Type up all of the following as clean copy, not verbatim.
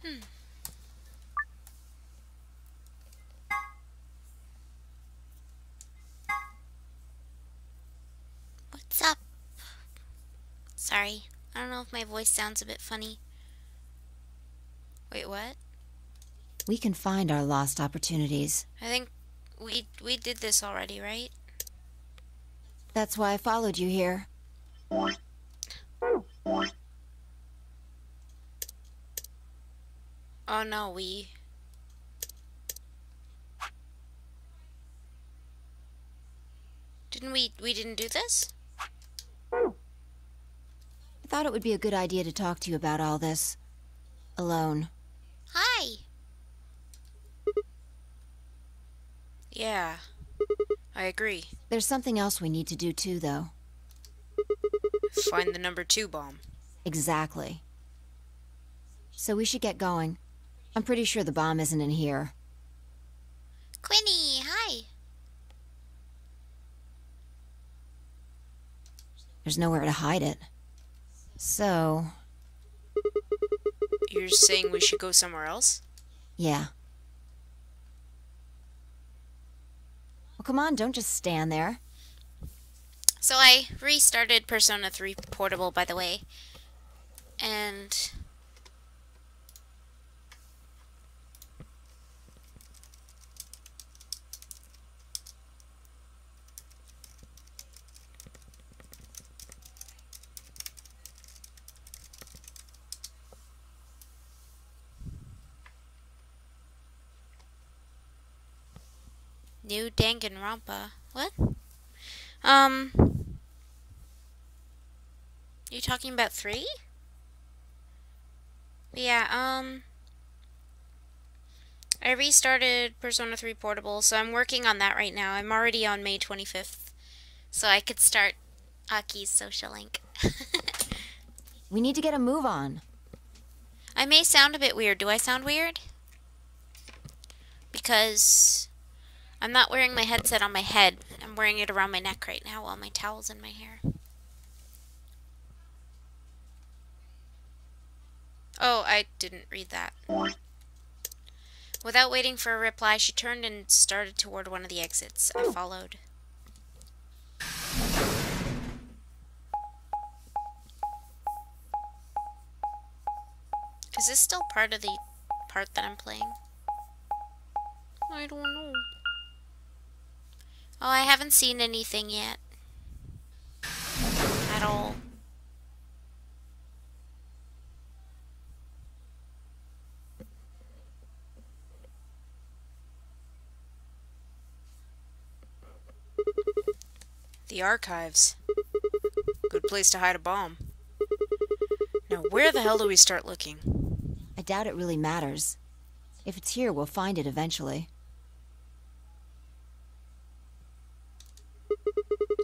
Hmm. What's up? Sorry. I don't know if my voice sounds a bit funny. Wait, what? We can find our lost opportunities. I think we did this already, right? That's why I followed you here. Oh no, we didn't do this? I thought it would be a good idea to talk to you about all this. Alone. Hi. Yeah, I agree. There's something else we need to do too, though. Find the number 2 bomb. Exactly. So we should get going. I'm pretty sure the bomb isn't in here. Quinny, hi. There's nowhere to hide it. So... You're saying we should go somewhere else? yeah. Well, come on, don't just stand there. So I restarted Persona 3 Portable, by the way. And... New Danganronpa. What? You talking about 3? Yeah, I restarted Persona 3 Portable, so I'm working on that right now. I'm already on May 25th, so I could start Aki's social link. We need to get a move on. I may sound a bit weird. Do I sound weird? Because I'm not wearing my headset on my head. I'm wearing it around my neck right now while my towel's in my hair. Oh, I didn't read that. Without waiting for a reply, she turned and started toward one of the exits. I followed. Is this still part of the part that I'm playing? I don't know. Oh, I haven't seen anything yet. At all. The archives. Good place to hide a bomb. Now, where the hell do we start looking? I doubt it really matters. If it's here, we'll find it eventually.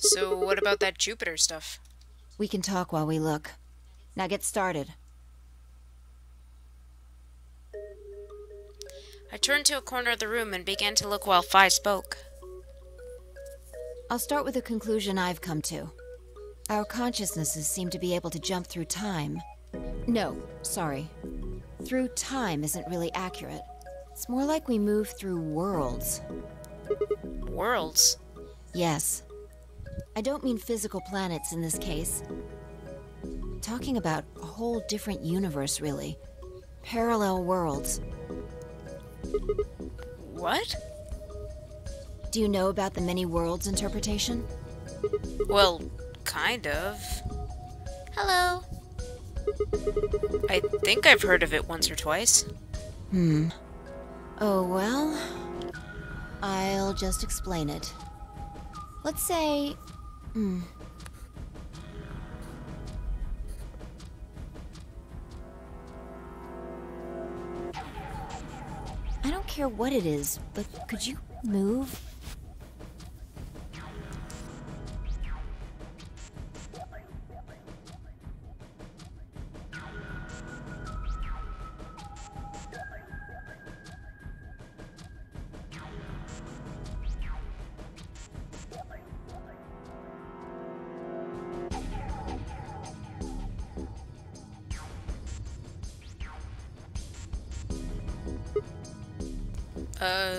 So, what about that Jupiter stuff? We can talk while we look. Now get started. I turned to a corner of the room and began to look while Fi spoke. I'll start with a conclusion I've come to. Our consciousnesses seem to be able to jump through time. No, sorry. Through time isn't really accurate. It's more like we move through worlds. Worlds? Yes. I don't mean physical planets in this case. Talking about a whole different universe, really. Parallel worlds. What? Do you know about the many worlds interpretation? Well, kind of. Hello. I think I've heard of it once or twice. Oh, well... I'll just explain it. Let's say... I don't care what it is, but could you move? Uh,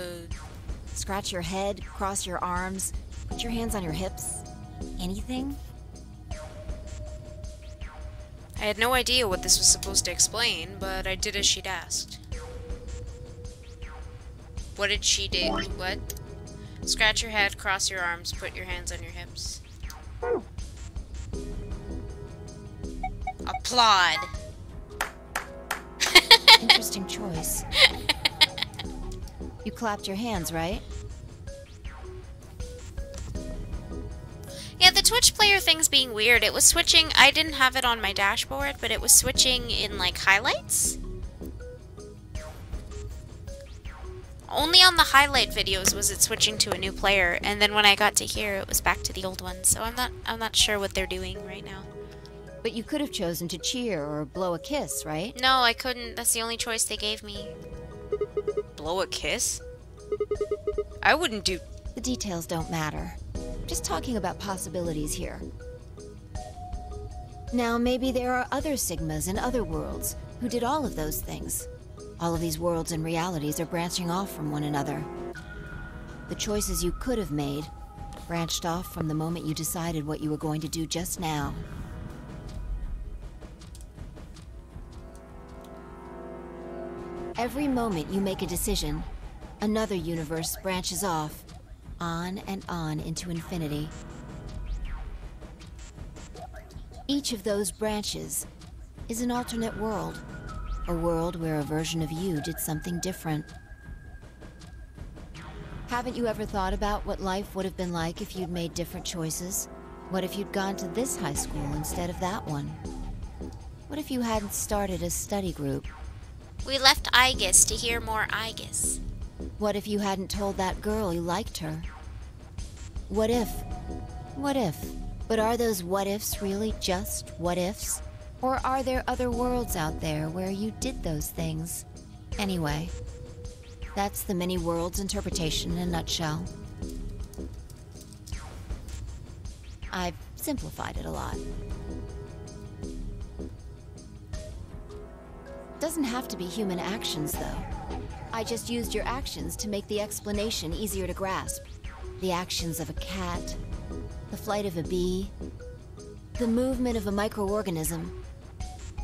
Scratch your head, cross your arms, put your hands on your hips. Anything? I had no idea what this was supposed to explain, but I did as she'd asked. What did she do? What? Scratch your head, cross your arms, put your hands on your hips. Applaud. Interesting choice. You clapped your hands, right? Yeah, the Twitch player thing's being weird. It was switching. I didn't have it on my dashboard, but it was switching in, like, highlights. Only on the highlight videos was it switching to a new player, and then when I got to here, it was back to the old one. So I'm not sure what they're doing right now. But you could have chosen to cheer or blow a kiss, right? No, I couldn't. That's the only choice they gave me. Blow a kiss? I wouldn't do... The details don't matter. Just talking about possibilities here. Now, maybe there are other Sigmas in other worlds who did all of those things. All of these worlds and realities are branching off from one another. The choices you could have made branched off from the moment you decided what you were going to do just now. Every moment you make a decision, another universe branches off, on and on into infinity. Each of those branches is an alternate world, a world where a version of you did something different. Haven't you ever thought about what life would have been like if you'd made different choices? What if you'd gone to this high school instead of that one? What if you hadn't started a study group? We left Aegis to hear more Aegis. What if you hadn't told that girl you liked her? What if? What if? But are those what ifs really just what ifs? Or are there other worlds out there where you did those things? Anyway, that's the many worlds interpretation in a nutshell. I've simplified it a lot. Doesn't have to be human actions, though. I just used your actions to make the explanation easier to grasp. The actions of a cat, the flight of a bee, the movement of a microorganism,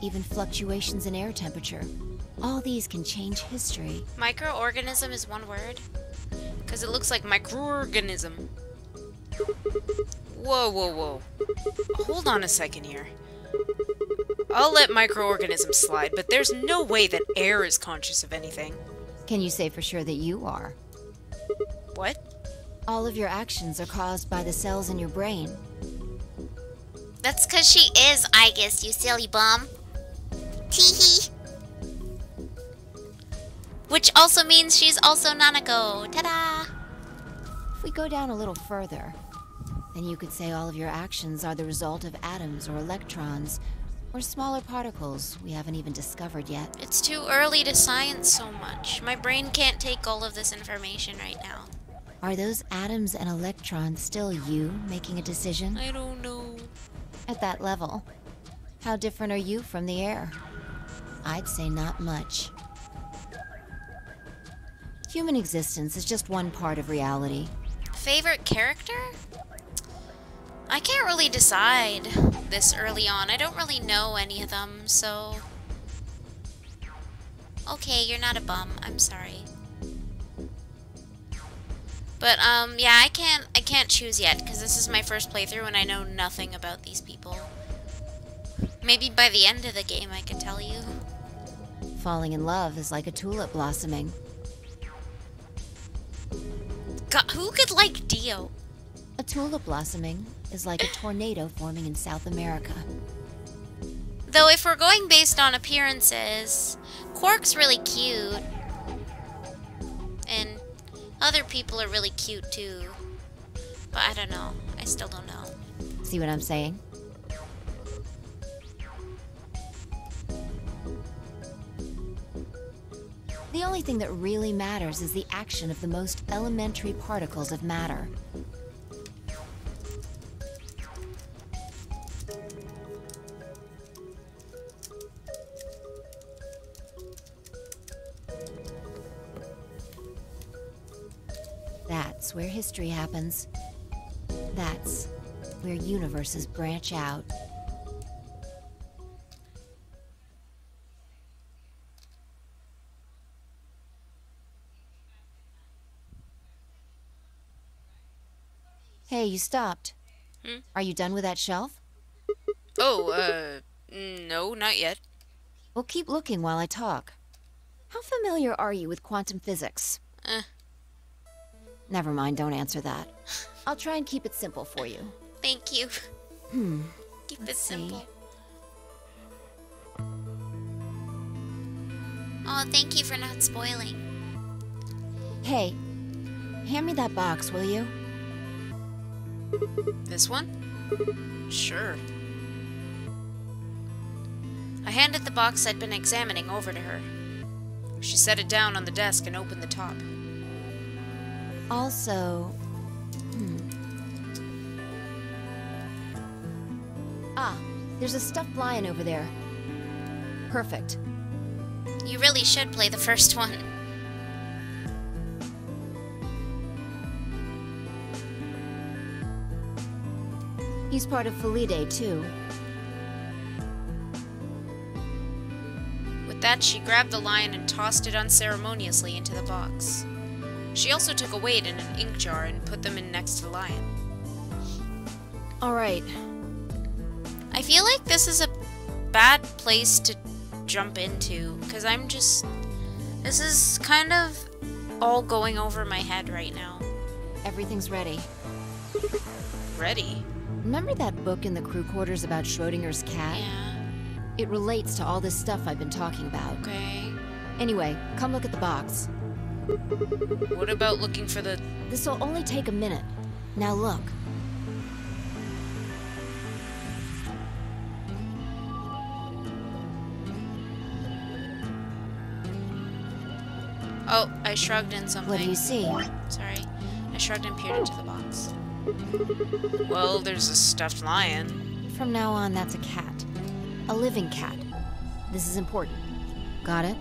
even fluctuations in air temperature. All these can change history. Microorganism is one word? Because it looks like microorganism. Whoa, whoa, whoa. Hold on a second here. I'll let microorganisms slide, but there's no way that air is conscious of anything. Can you say for sure that you are? What? All of your actions are caused by the cells in your brain. That's because she is Aegis, you silly bum. Teehee. Which also means she's also Nanako. Ta-da! If we go down a little further, then you could say all of your actions are the result of atoms or electrons, or smaller particles we haven't even discovered yet. It's too early to science so much. My brain can't take all of this information right now. Are those atoms and electrons still you making a decision? I don't know. At that level, how different are you from the air? I'd say not much. Human existence is just one part of reality. Favorite character? I can't really decide this early on. I don't really know any of them, so... Okay, you're not a bum. I'm sorry. But, yeah, I can't choose yet, because this is my first playthrough and I know nothing about these people. Maybe by the end of the game I can tell you. Falling in love is like a tulip blossoming. God, who could like Dio? A tulip blossoming is like a tornado forming in South America. Though if we're going based on appearances, Quark's really cute. And other people are really cute too. But I don't know. I still don't know. See what I'm saying? The only thing that really matters is the action of the most elementary particles of matter. That's where history happens. That's where universes branch out. Hey, you stopped. Hmm? Are you done with that shelf? Oh, no, not yet. Well, keep looking while I talk. How familiar are you with quantum physics? Eh. Never mind, don't answer that. I'll try and keep it simple for you. Thank you. Keep it Let's simple. see. Oh, thank you for not spoiling. Hey, hand me that box, will you? This one? Sure. I handed the box I'd been examining over to her. She set it down on the desk and opened the top. Also... Ah, there's a stuffed lion over there. Perfect. You really should play the first one. He's part of Felidae, too. With that, she grabbed the lion and tossed it unceremoniously into the box. She also took a weight in an ink jar and put them in next to the lion. Alright. I feel like this is a bad place to jump into, because this is kind of all going over my head right now. Everything's ready. Ready? Remember that book in the crew quarters about Schrodinger's cat? Yeah. It relates to all this stuff I've been talking about. Okay. Anyway, come look at the box. What about looking for the... This'll only take a minute. Now look. Oh, I shrugged in something. What do you see? Sorry. I shrugged and peered into the box. Well, there's a stuffed lion. From now on, that's a cat. A living cat. This is important. Got it?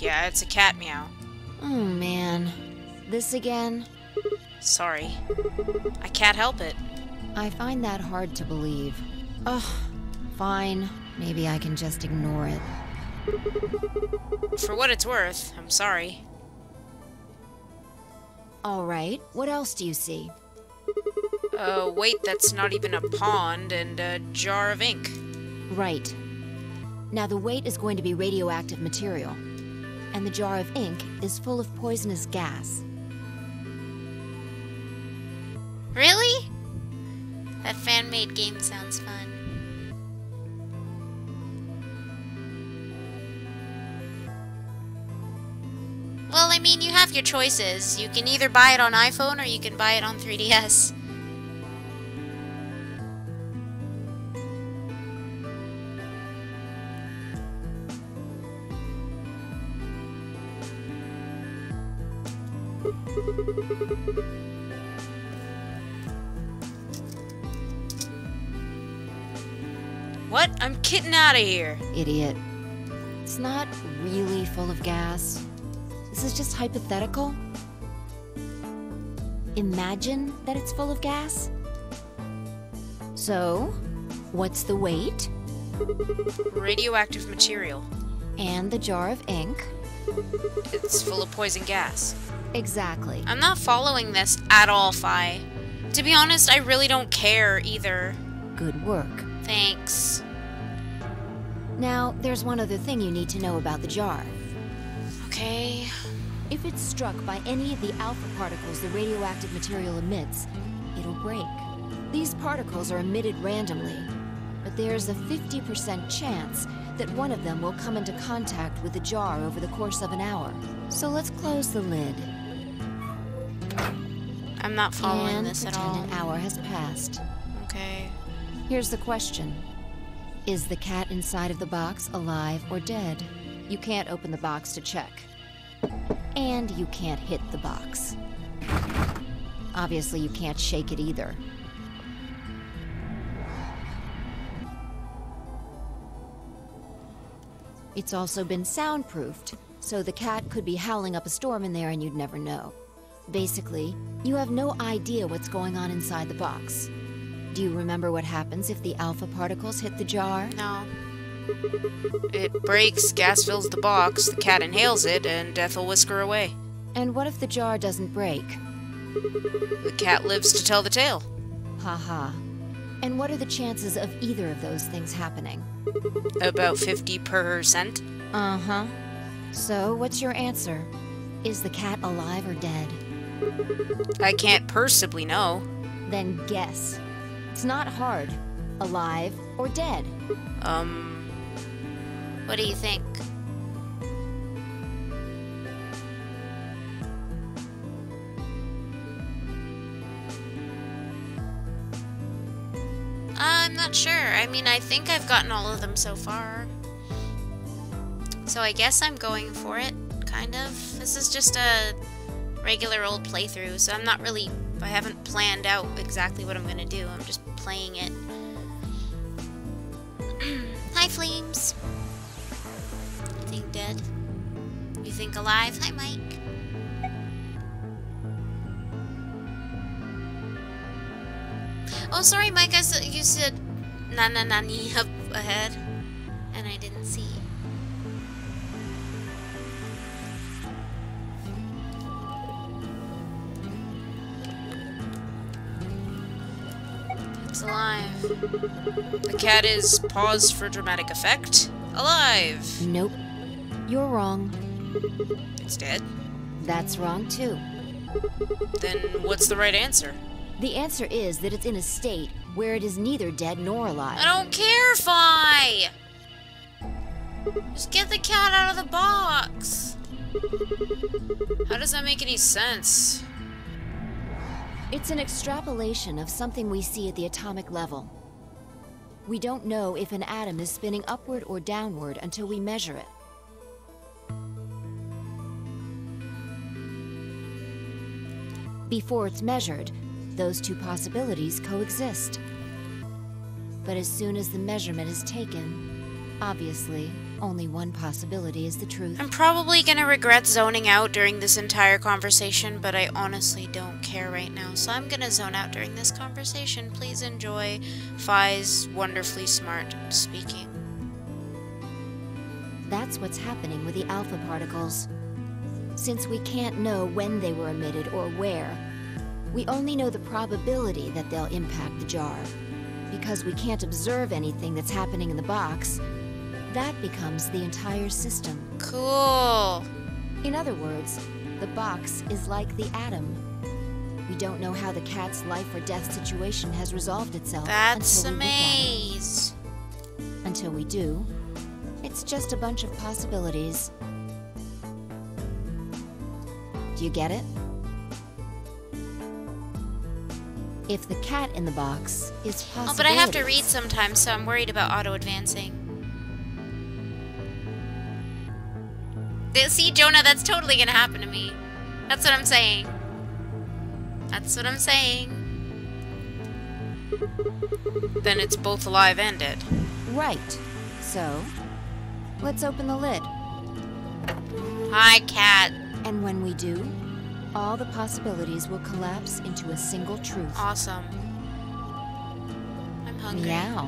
Yeah, it's a cat meow. Oh, man. This again? Sorry. I can't help it. I find that hard to believe. Ugh. Fine. Maybe I can just ignore it. For what it's worth, I'm sorry. Alright, what else do you see? Wait, that's not even a pond, and a jar of ink. Right. Now the weight is going to be radioactive material, and the jar of ink is full of poisonous gas. Really? That fan-made game sounds fun. Well, I mean, you have your choices. You can either buy it on iPhone or you can buy it on 3DS. What? I'm getting out of here. Idiot. It's not really full of gas. This is just hypothetical. Imagine that it's full of gas. So, what's the weight? Radioactive material. And the jar of ink? It's full of poison gas. Exactly. I'm not following this at all, Fi. To be honest, I really don't care either. Good work. Thanks. Now, there's one other thing you need to know about the jar. Okay. If it's struck by any of the alpha particles the radioactive material emits, it'll break. These particles are emitted randomly, but there's a 50% chance that one of them will come into contact with the jar over the course of an hour. So let's close the lid. I'm not following And this at pretend all. an hour has passed. Okay. Here's the question. Is the cat inside of the box alive or dead? You can't open the box to check. And you can't hit the box. Obviously, you can't shake it either. It's also been soundproofed, so the cat could be howling up a storm in there and you'd never know. Basically, you have no idea what's going on inside the box. Do you remember what happens if the alpha particles hit the jar? No. It breaks, gas fills the box, the cat inhales it, and death will whisk her away. And what if the jar doesn't break? The cat lives to tell the tale. Haha. And what are the chances of either of those things happening? About 50%. Uh-huh. So, what's your answer? Is the cat alive or dead? I can't possibly know. Then guess. It's not hard. Alive or dead? What do you think? I'm not sure. I mean, I think I've gotten all of them so far. So I guess I'm going for it, kind of. This is just a regular old playthrough, so I'm not really... I haven't planned out exactly what I'm gonna do. I'm just playing it. Hi, Flames. You think dead? You think alive? Hi, Mike. Oh, sorry, Mike. You said nani up ahead, and I didn't see. It's alive. The cat is paused for dramatic effect. Alive. Nope. You're wrong. It's dead. That's wrong too. Then what's the right answer? The answer is that it's in a state where it is neither dead nor alive. I don't care, Fi! Just get the cat out of the box! How does that make any sense? It's an extrapolation of something we see at the atomic level. We don't know if an atom is spinning upward or downward until we measure it. Before it's measured, those two possibilities coexist. But as soon as the measurement is taken, obviously, only one possibility is the truth. I'm probably gonna regret zoning out during this entire conversation, but I honestly don't care right now, so I'm gonna zone out during this conversation. Please enjoy Fi's wonderfully smart speaking. That's what's happening with the alpha particles. Since we can't know when they were emitted or where, we only know the probability that they'll impact the jar. Because we can't observe anything that's happening in the box, that becomes the entire system. Cool. In other words, the box is like the atom. We don't know how the cat's life or death situation has resolved itself. That's until we look at it. amaze. Until we do, it's just a bunch of possibilities. Do you get it? If the cat in the box is possibilities... Oh, but I have to read sometimes, so I'm worried about auto-advancing. See, Jonah, that's totally gonna happen to me. That's what I'm saying. That's what I'm saying. Then it's both alive and dead. Right. So, let's open the lid. Hi, cat. And when we do, all the possibilities will collapse into a single truth. Awesome. I'm hungry. Meow.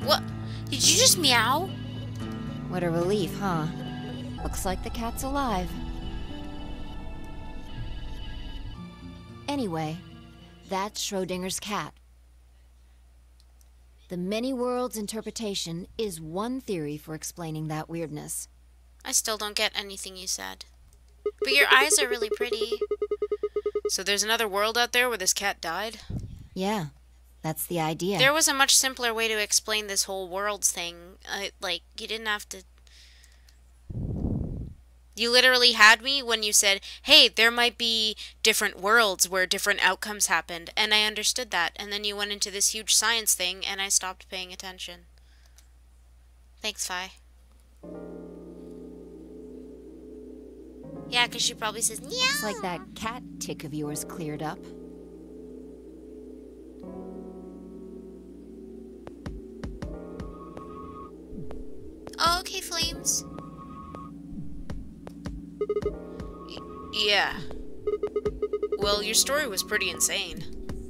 What? Did you just meow? What a relief, huh? Looks like the cat's alive. Anyway, that's Schrodinger's cat. The many worlds interpretation is one theory for explaining that weirdness. I still don't get anything you said. But your eyes are really pretty. So there's another world out there where this cat died? Yeah, that's the idea. There was a much simpler way to explain this whole worlds thing. Like, you didn't have to... You literally had me when you said, hey, there might be different worlds where different outcomes happened, and I understood that. And then you went into this huge science thing, and I stopped paying attention. Thanks, Fi. Yeah, because she probably says, meow. Looks like that cat tick of yours cleared up. Oh, okay, Flames. Yeah. Well, your story was pretty insane.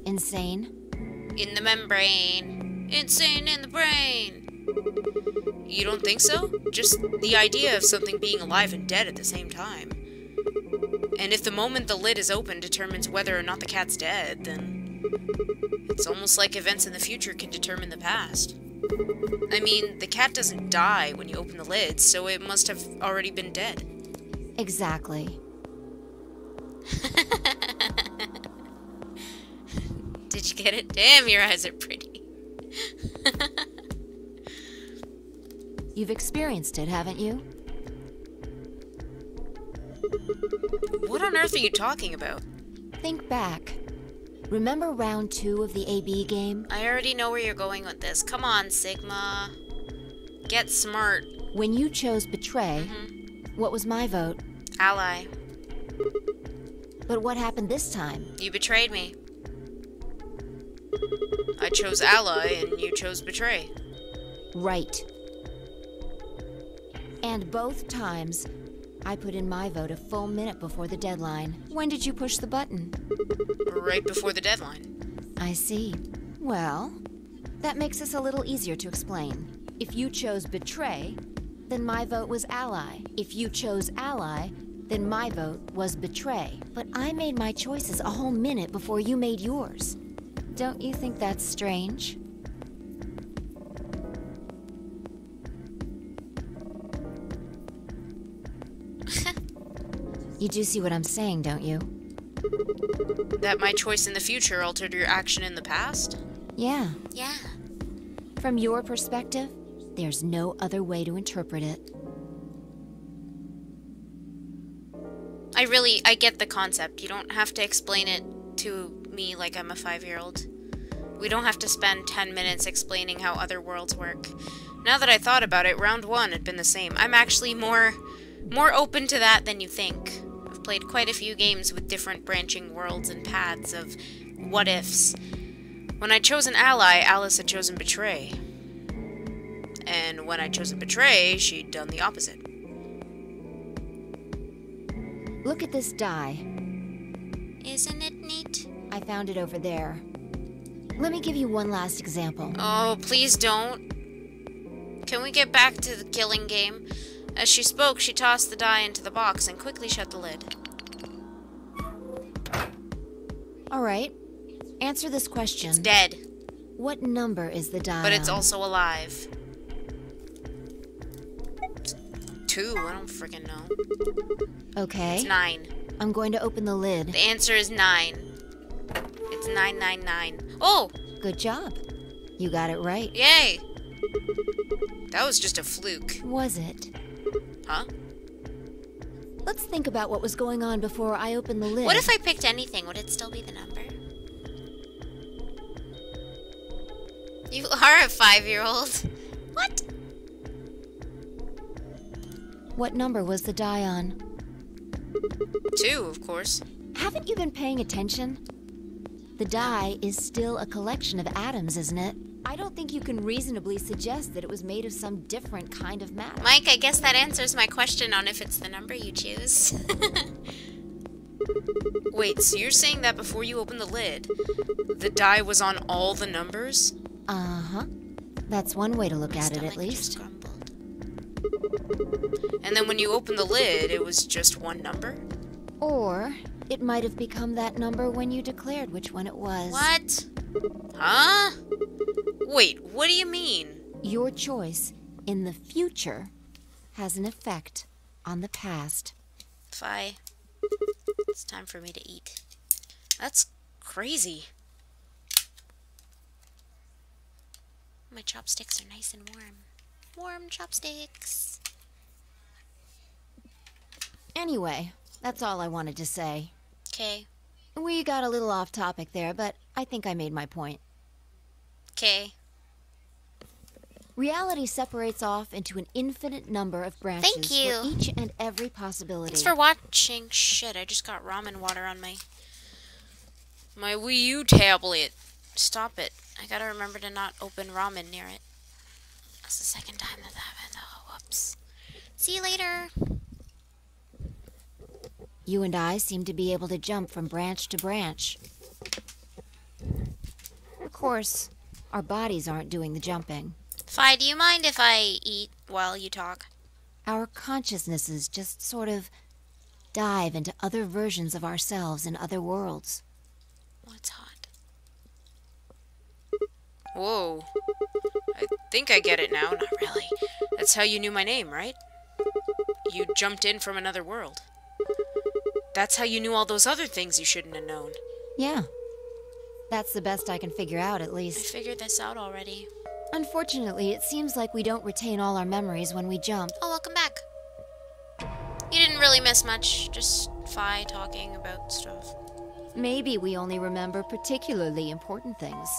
Insane? In the membrane. Insane in the brain. You don't think so? Just the idea of something being alive and dead at the same time. And if the moment the lid is open determines whether or not the cat's dead, then it's almost like events in the future can determine the past. I mean, the cat doesn't die when you open the lid, so it must have already been dead. Exactly. Did you get it? Damn, your eyes are pretty. You've experienced it, haven't you? What on earth are you talking about? Think back. Remember round 2 of the AB game? I already know where you're going with this. Come on, Sigma. Get smart. When you chose Betray, what was my vote? Ally. But what happened this time? You betrayed me. I chose Ally, and you chose Betray. Right. And both times, I put in my vote a full minute before the deadline. When did you push the button? Right before the deadline. I see. Well, that makes this a little easier to explain. If you chose Betray, then my vote was Ally. If you chose Ally, then my vote was Betray. But I made my choices a whole minute before you made yours. Don't you think that's strange? You do see what I'm saying, don't you? That my choice in the future altered your action in the past? Yeah. Yeah. From your perspective, there's no other way to interpret it. I get the concept. You don't have to explain it to me like I'm a 5-year-old. We don't have to spend 10 minutes explaining how other worlds work. Now that I thought about it, round 1 had been the same. I'm actually more open to that than you think. I've played quite a few games with different branching worlds and paths of what-ifs. When I chose an ally, Alice had chosen Betray. And when I chose Betray, she'd done the opposite. Look at this die. Isn't it neat? I found it over there. Let me give you one last example. Oh, please don't. Can we get back to the killing game? As she spoke, she tossed the die into the box and quickly shut the lid. All right. Answer this question. It's dead. What number is the die But it's on? also alive. 2, I don't freaking know. Okay. It's 9. I'm going to open the lid. The answer is 9. It's 999. Oh! Good job. You got it right. Yay! That was just a fluke. Was it? Huh? Let's think about what was going on before I opened the lid. What if I picked anything? Would it still be the number? You are a 5-year-old. What? What number was the die on? 2, of course. Haven't you been paying attention? The die is still a collection of atoms, isn't it? I don't think you can reasonably suggest that it was made of some different kind of matter. Mike, I guess that answers my question on if it's the number you choose. Wait, so you're saying that before you opened the lid, the die was on all the numbers? Uh-huh. That's one way to look at it, at least. Grumbled. And then when you opened the lid, it was just one number? Or it might have become that number when you declared which one it was. What? Huh? Wait, what do you mean? Your choice in the future has an effect on the past. Fi. It's time for me to eat. That's crazy. My chopsticks are nice and warm. Warm chopsticks. Anyway, that's all I wanted to say. Okay. We got a little off topic there, but I think I made my point. Okay. Reality separates off into an infinite number of branches Thank you. for each and every possibility. Thanks for watching. Shit, I just got ramen water on my Wii U tablet. Stop it. I gotta remember to not open ramen near it. That's the second time that happened. Oh, whoops. See you later. You and I seem to be able to jump from branch to branch. Of course, our bodies aren't doing the jumping. Fi, do you mind if I eat while you talk? Our consciousnesses just sort of dive into other versions of ourselves in other worlds. What's hot? Whoa. I think I get it now. Not really. That's how you knew my name, right? You jumped in from another world. That's how you knew all those other things you shouldn't have known. Yeah. That's the best I can figure out, at I least. figured this out already. Unfortunately, it seems like we don't retain all our memories when we jump. Oh, welcome back. You didn't really miss much. Just Fi talking about stuff. Maybe we only remember particularly important things.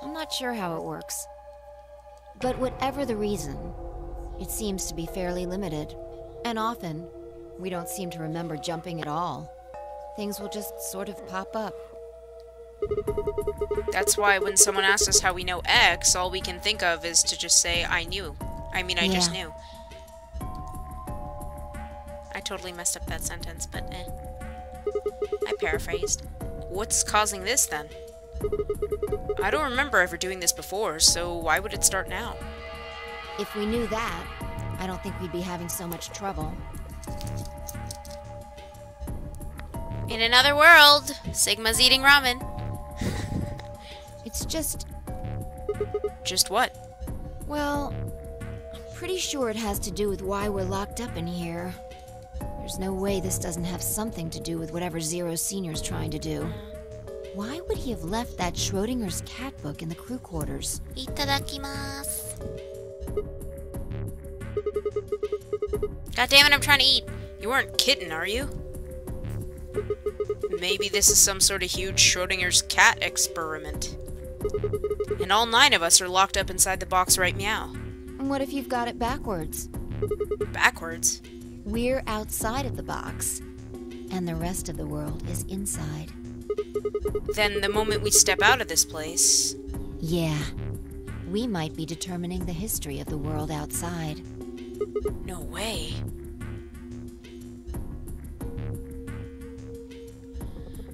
I'm not sure how it works. But whatever the reason, it seems to be fairly limited. And often, we don't seem to remember jumping at all. Things will just sort of pop up. That's why when someone asks us how we know X, all we can think of is to just say, I knew. I just knew. I totally messed up that sentence, but eh. I paraphrased. What's causing this, then? I don't remember ever doing this before, so why would it start now? If we knew that, I don't think we'd be having so much trouble. In another world, Sigma's eating ramen. It's just... Just what? well, I'm pretty sure it has to do with why we're locked up in here. There's no way this doesn't have something to do with whatever Zero Senior's trying to do. Why would he have left that Schrodinger's cat book in the crew quarters? Itadakimasu. God damn it, I'm trying to eat. You weren't kidding, are you? Maybe this is some sort of huge Schrodinger's cat experiment. And all 9 of us are locked up inside the box right meow. And what if you've got it backwards? Backwards? We're outside of the box, and the rest of the world is inside. Then the moment we step out of this place... Yeah. We might be determining the history of the world outside. No way.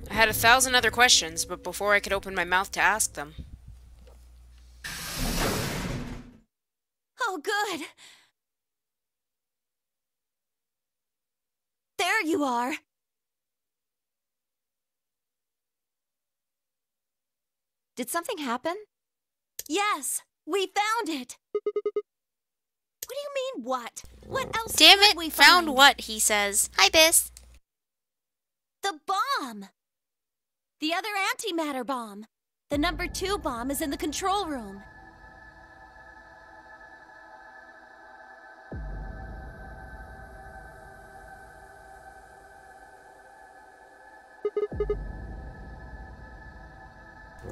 I had 1,000 other questions, but before I could open my mouth to ask them... Oh, good. There you are. Did something happen? Yes, we found it. What do you mean, what? What else Damn could it, we found find? what, he says. Hi, Biss. The bomb. The other antimatter bomb. The number 2 bomb is in the control room.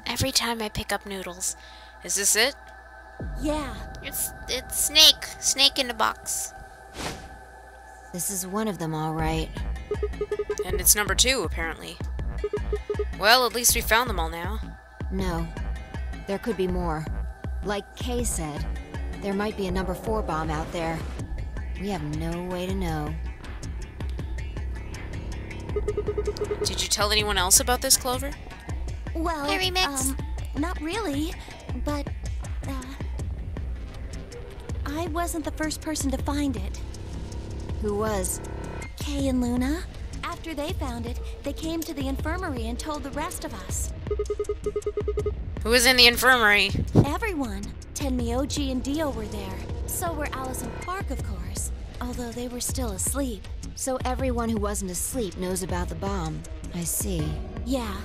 Every time I pick up noodles. Is this it? Yeah. It's Snake. Snake in the box. This is one of them, all right. And it's number 2, apparently. Well, at least we found them all now. No. There could be more. Like Kay said, there might be a number 4 bomb out there. We have no way to know. Did you tell anyone else about this, Clover? Well, Hey, Remix. Not really, but, I wasn't the first person to find it. Who was? Kay and Luna. After they found it, they came to the infirmary and told the rest of us. Who was in the infirmary? Everyone. Tenmi, OG, and Dio were there. So were Alice and Quark, of course. Although they were still asleep. So everyone who wasn't asleep knows about the bomb. I see. Yeah.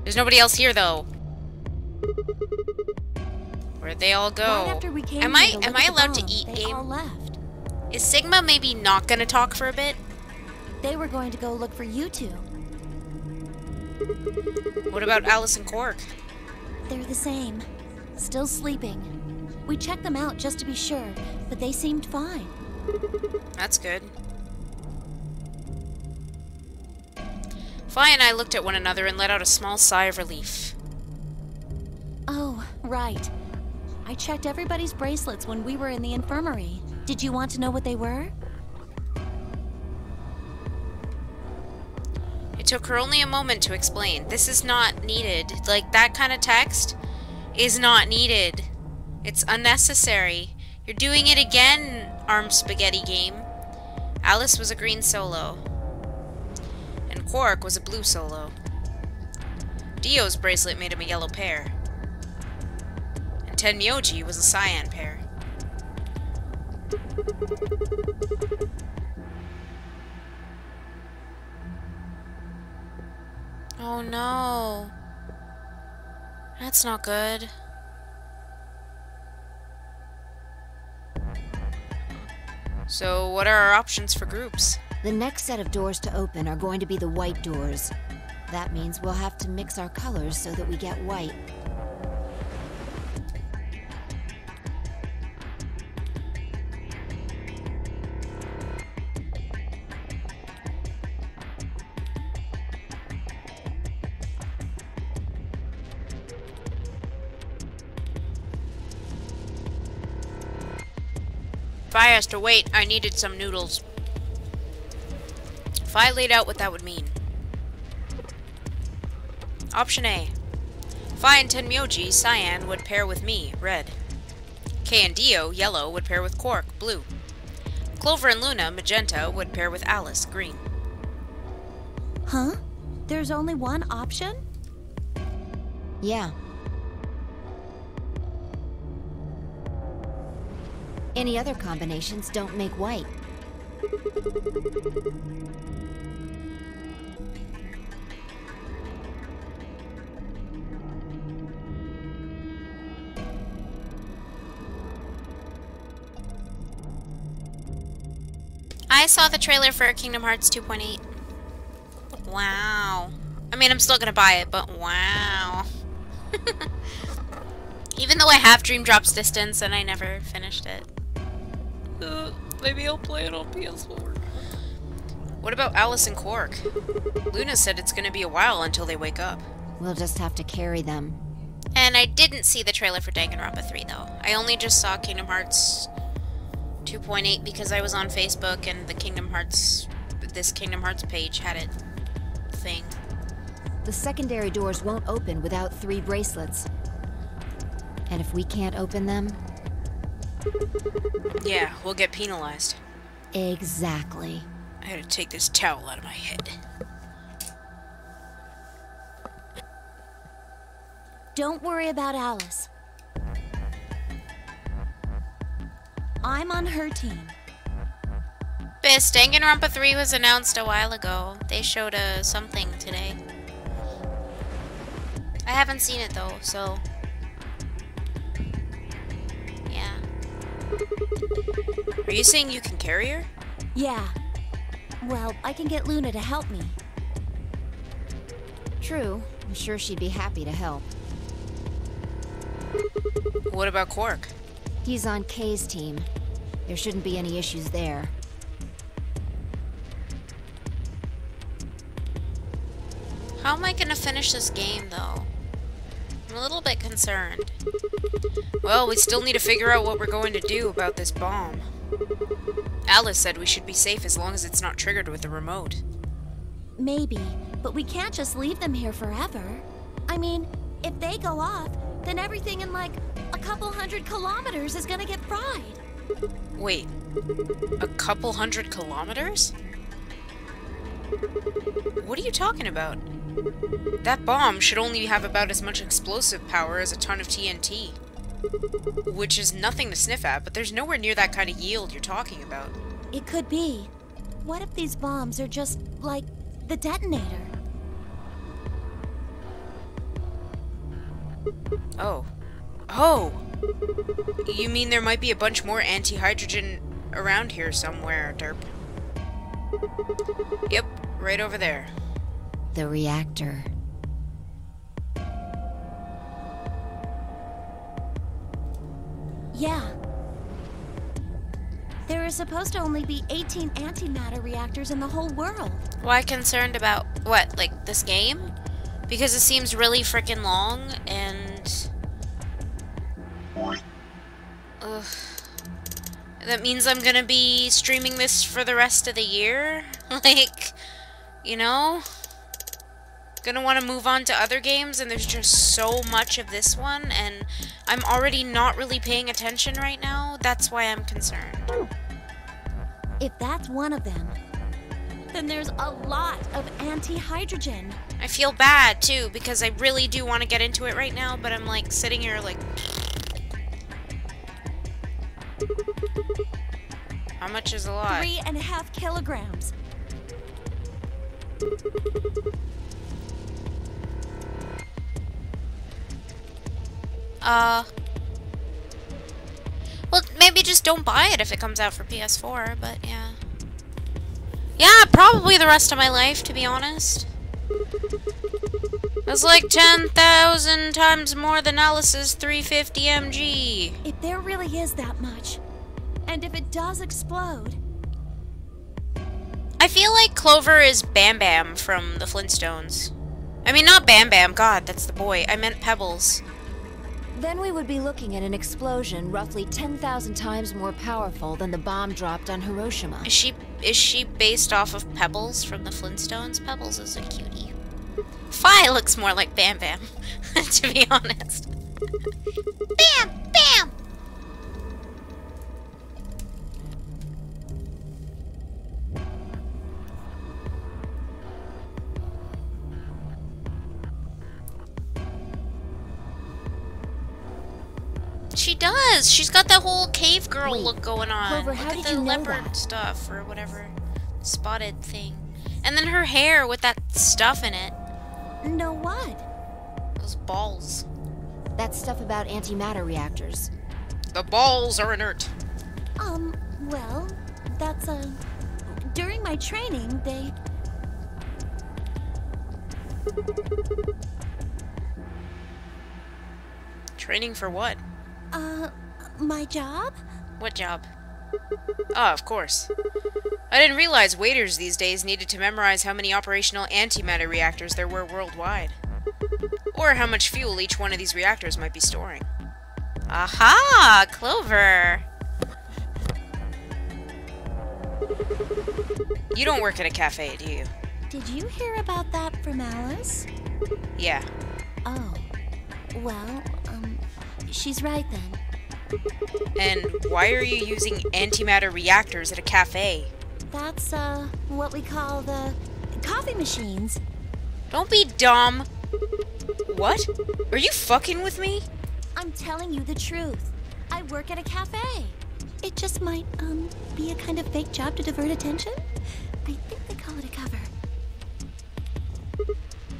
There's nobody else here, though. Where'd they all go? Right after we came am here I to am look I at the allowed to bomb, eat, they all game? left. Is Sigma maybe not gonna talk for a bit? They were going to go look for you two. What about Alice and Quark? They're the same. Still sleeping. We checked them out just to be sure, but they seemed fine. That's good. Fi and I looked at one another and let out a small sigh of relief. Oh, right. I checked everybody's bracelets when we were in the infirmary. Did you want to know what they were? It took her only a moment to explain. This is not needed. Like, that kind of text is not needed. It's unnecessary. You're doing it again, Arm Spaghetti Game. Alice was a green solo. And Quark was a blue solo. Dio's bracelet made him a yellow pair. And Tenmyoji was a cyan pair. Oh no. That's not good. So, what are our options for groups? The next set of doors to open are going to be the white doors. That means we'll have to mix our colors so that we get white. If I has to wait, I needed some noodles. If I laid out what that would mean. Option A. Fi and Tenmyoji, cyan, would pair with me, red. Kay and Dio, yellow, would pair with Quark, blue. Clover and Luna, magenta, would pair with Alice, green. Huh? There's only one option? Yeah. Any other combinations don't make white. I saw the trailer for Kingdom Hearts 2.8. Wow. I mean, I'm still gonna buy it, but wow. Even though I have Dream Drops Distance and I never finished it. Maybe I'll play it on PS4. What about Alice and Quark? Luna said it's gonna be a while until they wake up. We'll just have to carry them. And I didn't see the trailer for Danganronpa 3, though. I only just saw Kingdom Hearts 2.8 because I was on Facebook and this Kingdom Hearts page had it thing. The secondary doors won't open without 3 bracelets. And if we can't open them... Yeah, we'll get penalized. Exactly. I had to take this towel out of my head. Don't worry about Alice. I'm on her team. Biss, Danganronpa 3 was announced a while ago. They showed something today. I haven't seen it though, so... yeah. Are you saying you can carry her? Yeah. Well, I can get Luna to help me. True. I'm sure she'd be happy to help. What about Quark? He's on Kay's team. There shouldn't be any issues there. How am I gonna finish this game, though? I'm a little bit concerned. Well, we still need to figure out what we're going to do about this bomb. Alice said we should be safe as long as it's not triggered with the remote. Maybe, but we can't just leave them here forever. I mean, if they go off, then everything in like a couple 100 kilometers is gonna get fried. Wait, a couple 100 kilometers? What are you talking about? That bomb should only have about as much explosive power as a ton of TNT. Which is nothing to sniff at, but there's nowhere near that kind of yield you're talking about. It could be. What if these bombs are just like the detonator? Oh. Oh! You mean there might be a bunch more anti-hydrogen around here somewhere, derp? Yep, right over there. The reactor. Yeah. There are supposed to only be 18 antimatter reactors in the whole world. Why concerned about, what, like, this game? Because it seems really freaking long, and... ugh. That means I'm gonna be streaming this for the rest of the year? Like, you know? gonna want to move on to other games, and there's just so much of this one, and I'm already not really paying attention right now. That's why I'm concerned. If that's one of them, then there's a lot of anti-hydrogen. I feel bad, too, because I really do want to get into it right now, but I'm, like, sitting here, like... How much is a lot? 3.5 kilograms. Well, maybe just don't buy it if it comes out for PS4, but yeah. Yeah, probably the rest of my life, to be honest. That's like 10,000 times more than Alice's 350 mg. If there really is that much, and if it does explode... I feel like Clover is Bam Bam from the Flintstones. I mean, not Bam Bam, God, that's the boy. I meant Pebbles. Then we would be looking at an explosion roughly 10,000 times more powerful than the bomb dropped on Hiroshima. Is she based off of Pebbles from the Flintstones? Pebbles is a cutie. Fi looks more like Bam Bam, to be honest. Bam! Bam! She does. She's got that whole cave girl look going on. Clover, Look how at did the you know leopard that? stuff or whatever, spotted thing, and then her hair with that stuff in it. Know what? Those balls. That stuff about antimatter reactors. The balls are inert. Well, that's, during my training, they... Training for what? My job? What job? Ah, of course. I didn't realize waiters these days needed to memorize how many operational antimatter reactors there were worldwide. Or how much fuel each one of these reactors might be storing. Aha! Clover! You don't work at a cafe, do you? Did you hear about that from Alice? Yeah. Oh. Well, she's right then. And why are you using antimatter reactors at a cafe? That's, what we call the coffee machines. Don't be dumb. What? Are you fucking with me? I'm telling you the truth. I work at a cafe. It just might, be a kind of fake job to divert attention. I think they call it a cover.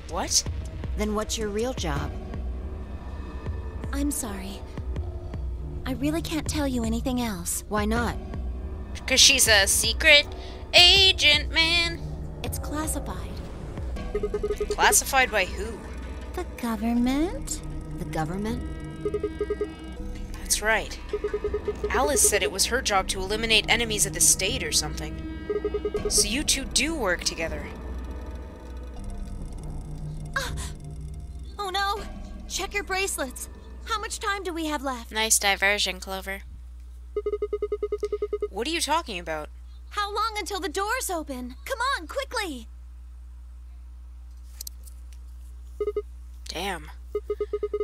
What? Then what's your real job? I'm sorry. I really can't tell you anything else. Why not? Because she's a secret agent, man. It's classified. Classified by who? The government? The government? That's right. Alice said it was her job to eliminate enemies of the state or something. So you two do work together. Oh no! Check your bracelets. How much time do we have left? Nice diversion, Clover. What are you talking about? How long until the doors open? Come on, quickly! Damn.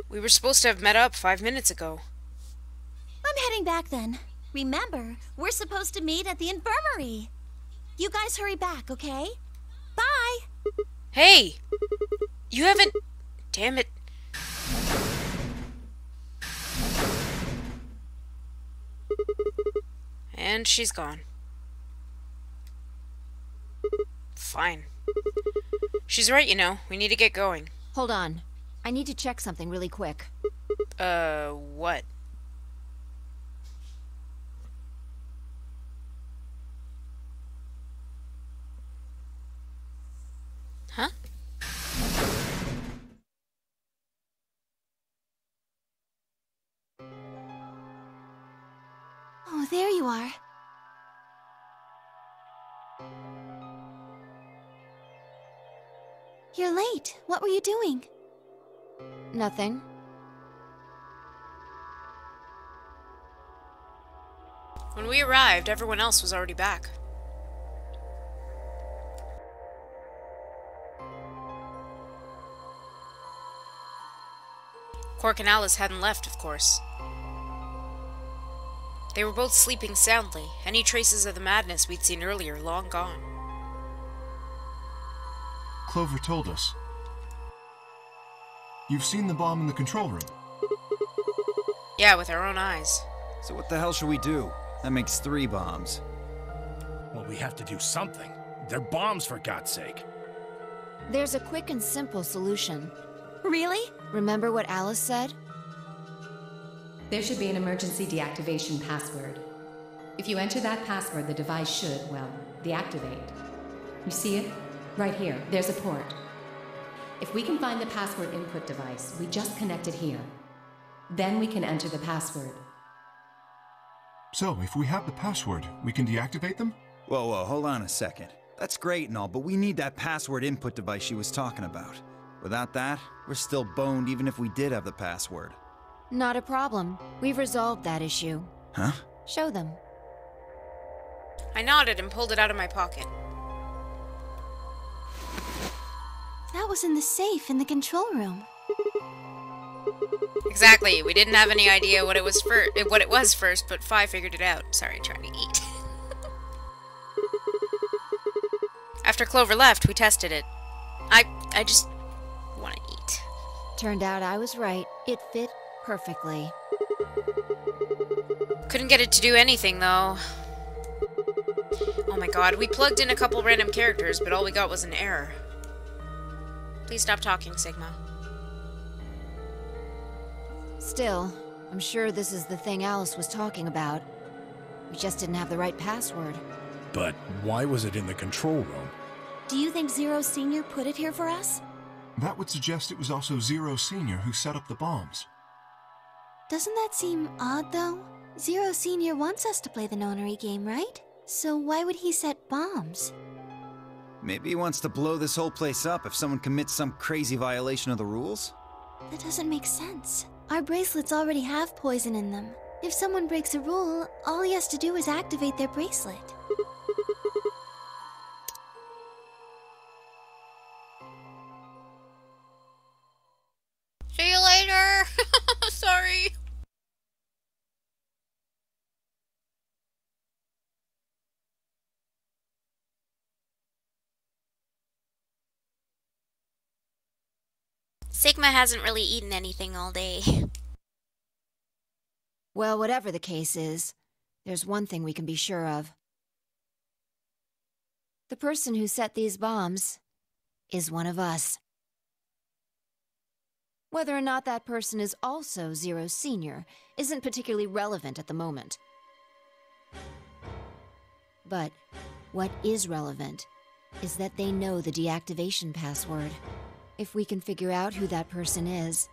We were supposed to have met up 5 minutes ago. I'm heading back then. Remember, we're supposed to meet at the infirmary. You guys hurry back, okay? Bye! Hey! You haven't... Damn it. And she's gone. Fine. She's right, you know. We need to get going. Hold on. I need to check something really quick. What? Huh? Oh, there you are. You're late. What were you doing? Nothing. When we arrived, everyone else was already back. Cork and Alice hadn't left, of course. They were both sleeping soundly, any traces of the madness we'd seen earlier long gone. Clover told us. You've seen the bomb in the control room. Yeah, with our own eyes. So what the hell should we do? That makes 3 bombs. Well, we have to do something. They're bombs, for God's sake. There's a quick and simple solution. Really? Remember what Alice said? There should be an emergency deactivation password. If you enter that password, the device should, well, deactivate. You see it? Right here. There's a port. If we can find the password input device, we just connect it here. Then we can enter the password. So, if we have the password, we can deactivate them? Whoa, hold on a second. That's great and all, but we need that password input device she was talking about. Without that, we're still boned even if we did have the password. Not a problem. We've resolved that issue. Huh? Show them. I nodded and pulled it out of my pocket. That was in the safe in the control room. Exactly. We didn't have any idea what it was first, but Fi figured it out. Sorry, trying to eat. After Clover left, we tested it. I just want to eat. Turned out I was right. It fit perfectly. Couldn't get it to do anything, though. Oh my god, we plugged in a couple random characters, but all we got was an error. Please stop talking, Sigma. Still, I'm sure this is the thing Alice was talking about. We just didn't have the right password. But why was it in the control room? Do you think Zero Senior put it here for us? That would suggest it was also Zero Senior who set up the bombs. Doesn't that seem odd, though? Zero Senior wants us to play the nonary game, right? So why would he set bombs? Maybe he wants to blow this whole place up if someone commits some crazy violation of the rules? That doesn't make sense. Our bracelets already have poison in them. If someone breaks a rule, all he has to do is activate their bracelet. See you later! Sorry. Sigma hasn't really eaten anything all day. Well, whatever the case is, there's one thing we can be sure of. The person who set these bombs is one of us. Whether or not that person is also Zero Senior isn't particularly relevant at the moment. But what is relevant is that they know the deactivation password. If we can figure out who that person is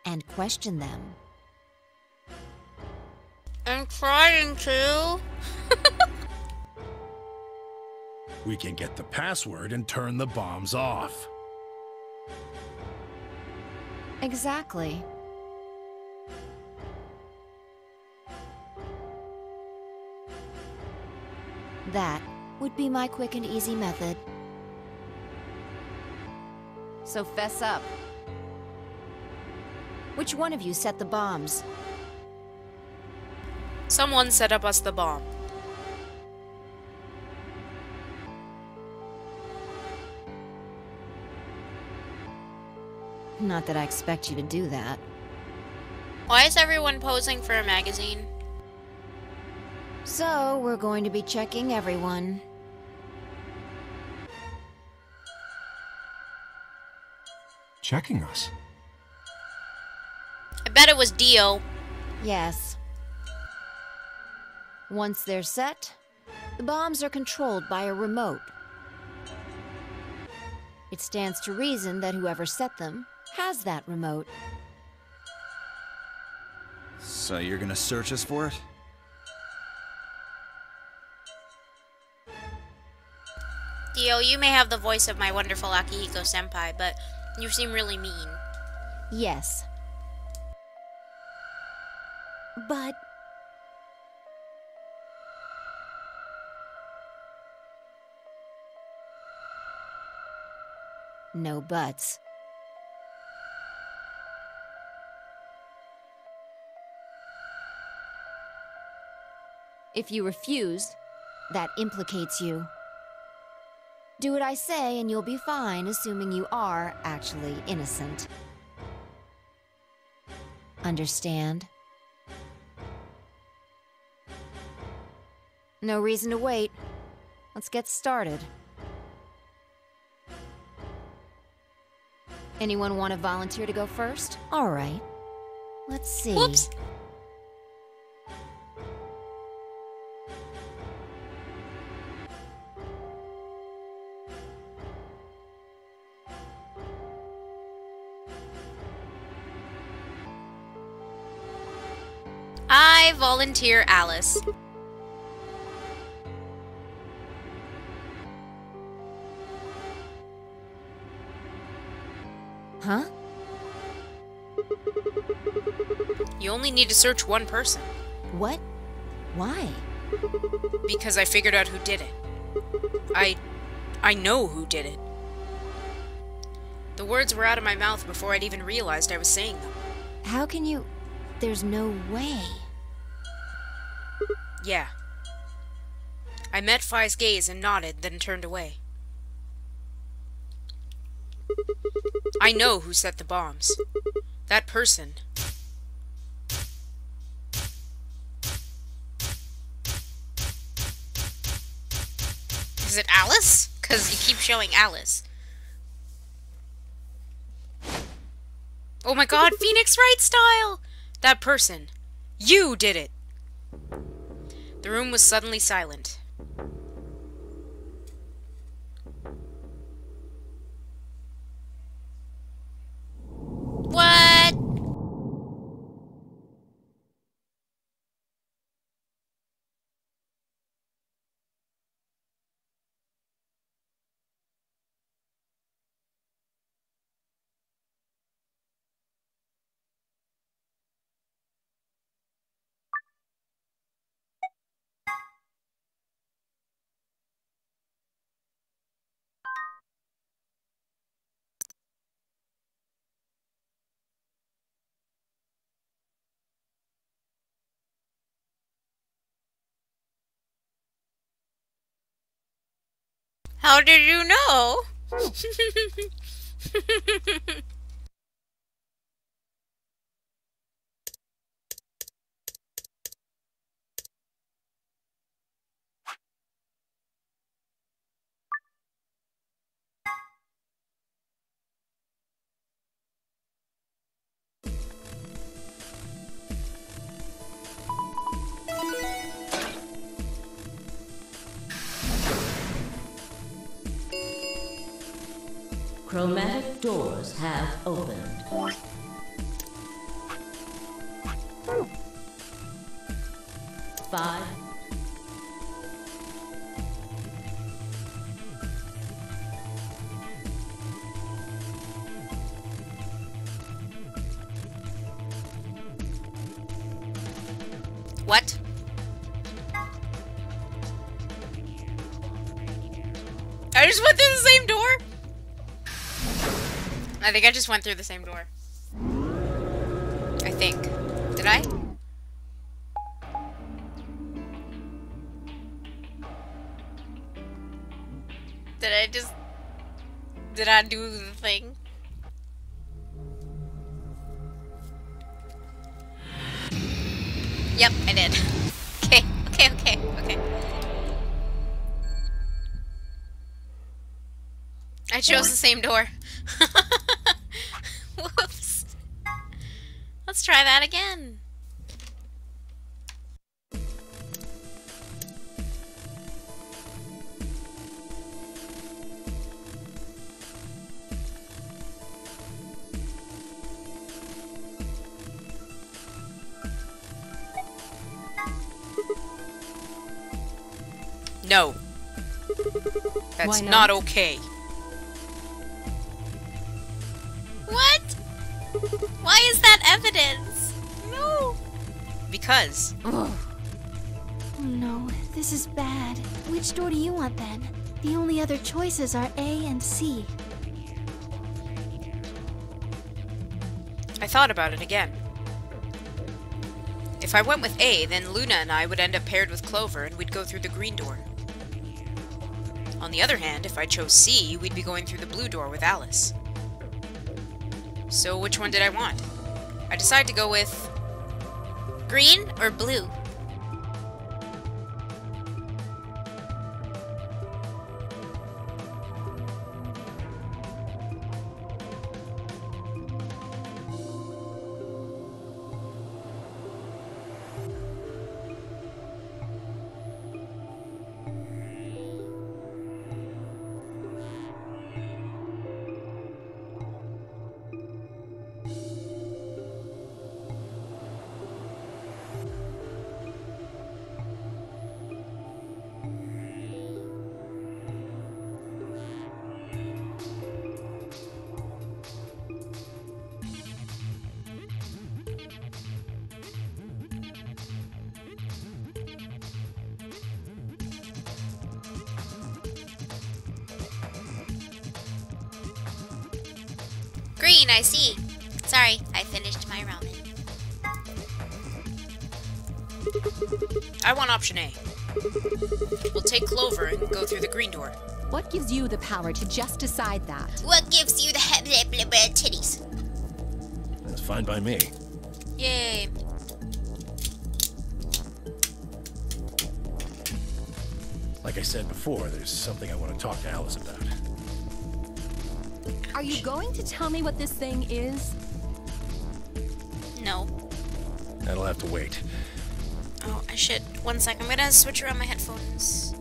and question them. I'm trying to. We can get the password and turn the bombs off. Exactly. That would be my quick and easy method. So fess up. Which one of you set the bombs? Someone set up us the bomb. Not that I expect you to do that. Why is everyone posing for a magazine? So, we're going to be checking everyone. Checking us? I bet it was Dio. Yes. Once they're set, the bombs are controlled by a remote. It stands to reason that whoever set them has that remote. So you're gonna search us for it? Dio, you may have the voice of my wonderful Akihiko-senpai, but you seem really mean. Yes. But No buts. If you refuse, that implicates you. Do what I say and you'll be fine, assuming you are actually innocent. Understand? No reason to wait. Let's get started. Anyone want to volunteer to go first? All right. Let's see. Whoops. I volunteer Alice. Huh? You only need to search one person. What? Why? Because I figured out who did it. I know who did it. The words were out of my mouth before I'd even realized I was saying them. How can you... There's no way. Yeah. I met Phi's gaze and nodded, then turned away. I know who set the bombs. That person. Is it Alice? Because you keep showing Alice. Oh my god, Phoenix Wright style! That person. You did it! The room was suddenly silent. What? How did you know? Chromatic doors have opened. Five. What? I just went through the same door? I think I just went through the same door. I think. Did I? Did I do the thing? Yep, I did. Okay. I chose the same door. Whoops. Let's try that again. No. That's not okay. What? Why is that evidence? No. Because. Oh no, this is bad. Which door do you want then? The only other choices are A and C. I thought about it again. If I went with A, then Luna and I would end up paired with Clover and we'd go through the green door. On the other hand, if I chose C, we'd be going through the blue door with Alice. So which one did I want? I decided to go with green or blue. Green, I see. Sorry, I finished my ramen. I want option A. We'll take Clover and go through the green door. What gives you the power to just decide that? What gives you the titties? That's fine by me. Yay. Like I said before, there's something I want to talk to Alice about. Are you going to tell me what this thing is? No. That'll have to wait. Oh, I should. 1 sec, I'm gonna switch around my headphones.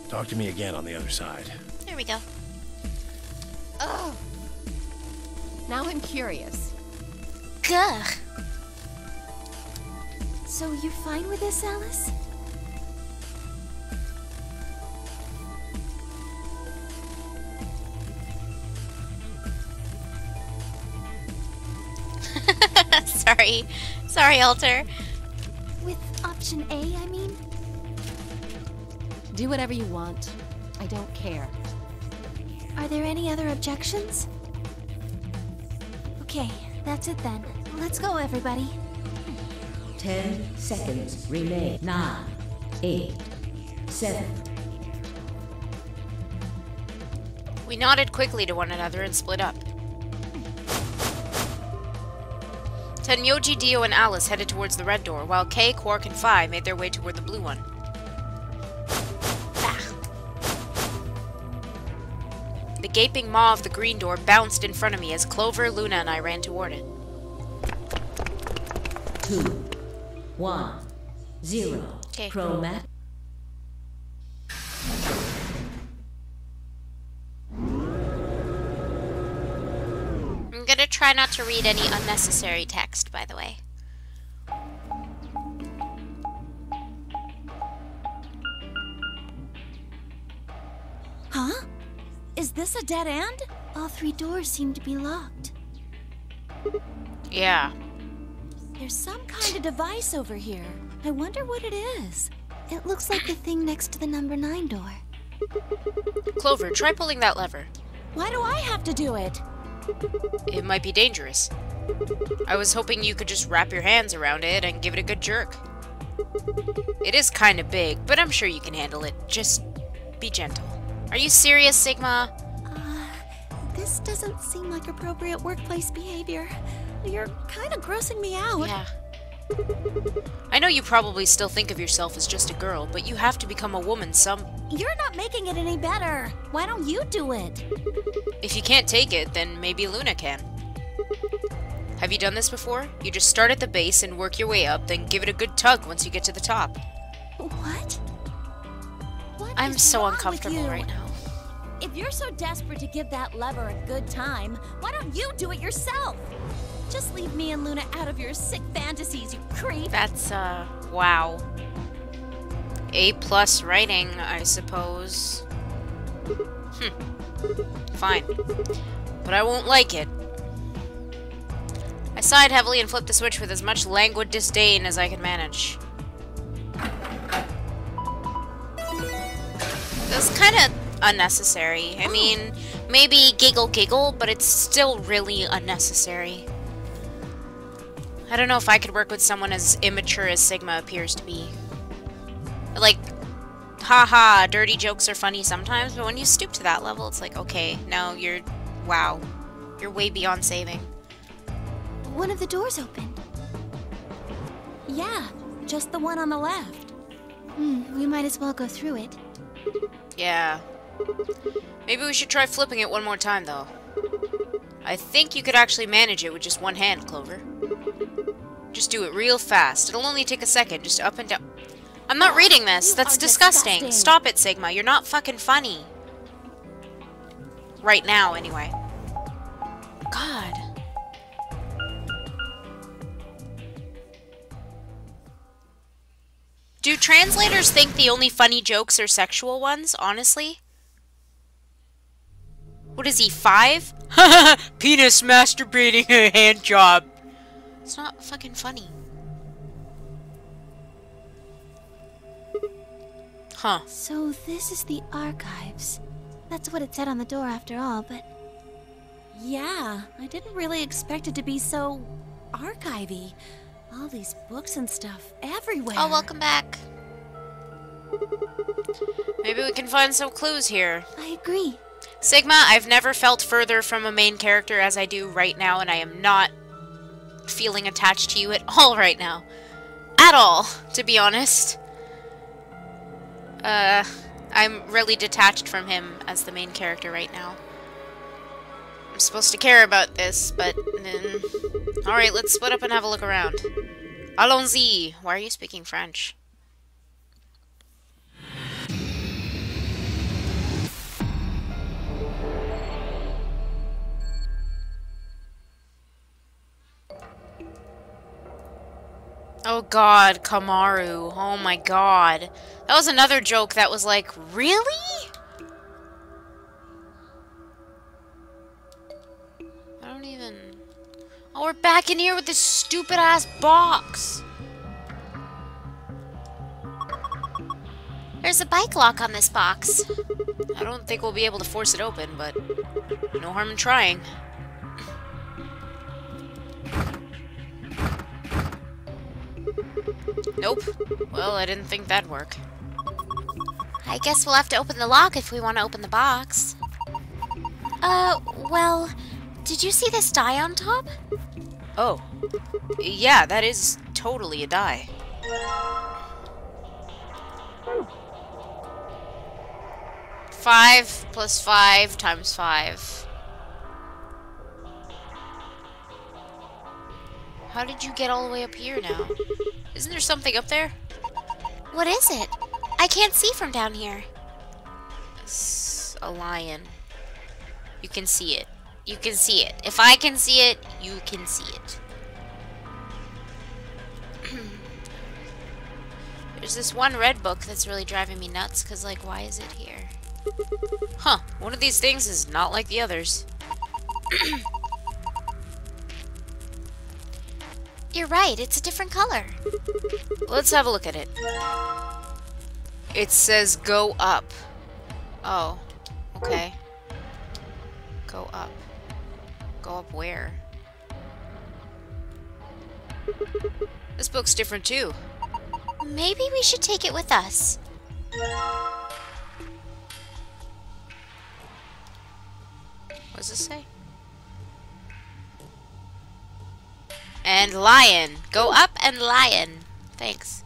Talk to me again on the other side. There we go. Ugh. Now I'm curious. Gah. So you're fine with this, Alice? Sorry, Alter. With option A, I mean? Do whatever you want. I don't care. Are there any other objections? Okay, that's it then. Let's go, everybody. 10 seconds remain. 9, 8, 7. We nodded quickly to one another and split up. Tenyoji, Dio, and Alice headed towards the red door, while Kay, Quark, and Phi made their way toward the blue one. The gaping maw of the green door bounced in front of me as Clover, Luna, and I ran toward it. 2, 1, 0. Okay. Chromat. I'm gonna try not to read any unnecessary text, by the way. Huh? Is this a dead end? All 3 doors seem to be locked. Yeah. There's some kind of device over here. I wonder what it is. It looks like the thing next to the number 9 door. Clover, try pulling that lever. Why do I have to do it? It might be dangerous. I was hoping you could just wrap your hands around it and give it a good jerk. It is kind of big, but I'm sure you can handle it. Just be gentle. Are you serious, Sigma? This doesn't seem like appropriate workplace behavior. You're kind of grossing me out. Yeah. I know you probably still think of yourself as just a girl, but you have to become a woman You're not making it any better. Why don't you do it? If you can't take it, then maybe Luna can. Have you done this before? You just start at the base and work your way up, then give it a good tug once you get to the top. What? What I'm is so wrong uncomfortable with you? right now. If you're so desperate to give that lever a good time, why don't you do it yourself? Just leave me and Luna out of your sick fantasies, you creep. That's, wow. A+ writing, I suppose. Fine. But I won't like it. I sighed heavily and flipped the switch with as much languid disdain as I could manage. That's kind of unnecessary. I mean, maybe giggle giggle, but it's still really unnecessary. I don't know if I could work with someone as immature as Sigma appears to be. Like, haha, dirty jokes are funny sometimes, but when you stoop to that level, it's like, okay, no, you're, wow. You're way beyond saving. One of the doors opened. Yeah, just the one on the left. We might as well go through it. Yeah. Maybe we should try flipping it one more time, though. I think you could actually manage it with just one hand, Clover. Just do it real fast. It'll only take a second, just up and down. I'm not reading this. That's disgusting. Stop it, Sigma. You're not fucking funny. Right now, anyway. God. Do translators think the only funny jokes are sexual ones, honestly? What is he, 5? Penis masturbating a hand job. It's not fucking funny. Huh. So this is the archives. That's what it said on the door after all, but... Yeah, I didn't really expect it to be so archivy. All these books and stuff everywhere. Oh, welcome back. Maybe we can find some clues here. I agree. Sigma, I've never felt further from a main character as I do right now, and I am not feeling attached to you at all right now. At all, to be honest. I'm really detached from him as the main character right now. I'm supposed to care about this, but... Alright, let's split up and have a look around. Allons-y! Why are you speaking French? Oh god, Kamaru. Oh my god. That was another joke that was like, really? I don't even... Oh, we're back in here with this stupid-ass box. There's a bike lock on this box. I don't think we'll be able to force it open, but no harm in trying. Nope. Well, I didn't think that'd work. I guess we'll have to open the lock if we want to open the box. Well, did you see this die on top? Oh. Yeah, that is totally a die. Five plus 5 times 5. How did you get all the way up here now? Isn't there something up there? What is it? I can't see from down here. It's a lion. You can see it. You can see it. If I can see it, you can see it. There's this one red book that's really driving me nuts, because, like, why is it here? Huh. One of these things is not like the others. You're right, it's a different color. Let's have a look at it. It says go up. Oh. Okay. Go up. Go up where? This book's different too. Maybe we should take it with us. What does this say? And lion. Go up and lion. Thanks.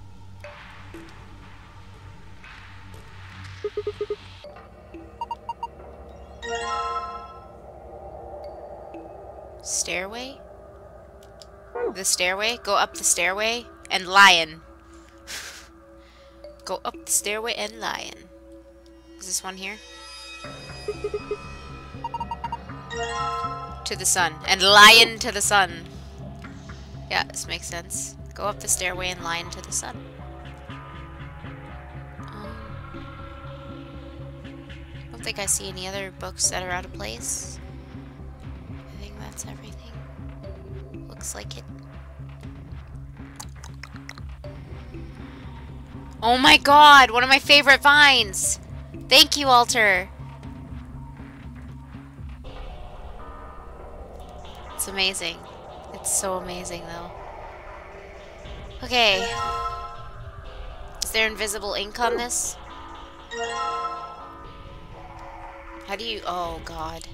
Stairway? The stairway? Go up the stairway and lion. Go up the stairway and lion. Is this one here? To the sun. And lion to the sun. Yeah, this makes sense. Go up the stairway and lion to the sun. I don't think I see any other books that are out of place. I think that's everything. Looks like it. Oh my god! One of my favorite vines! Thank you, Alter. It's amazing. It's so amazing, though. Okay. Is there invisible ink on this? How do you... Oh, God.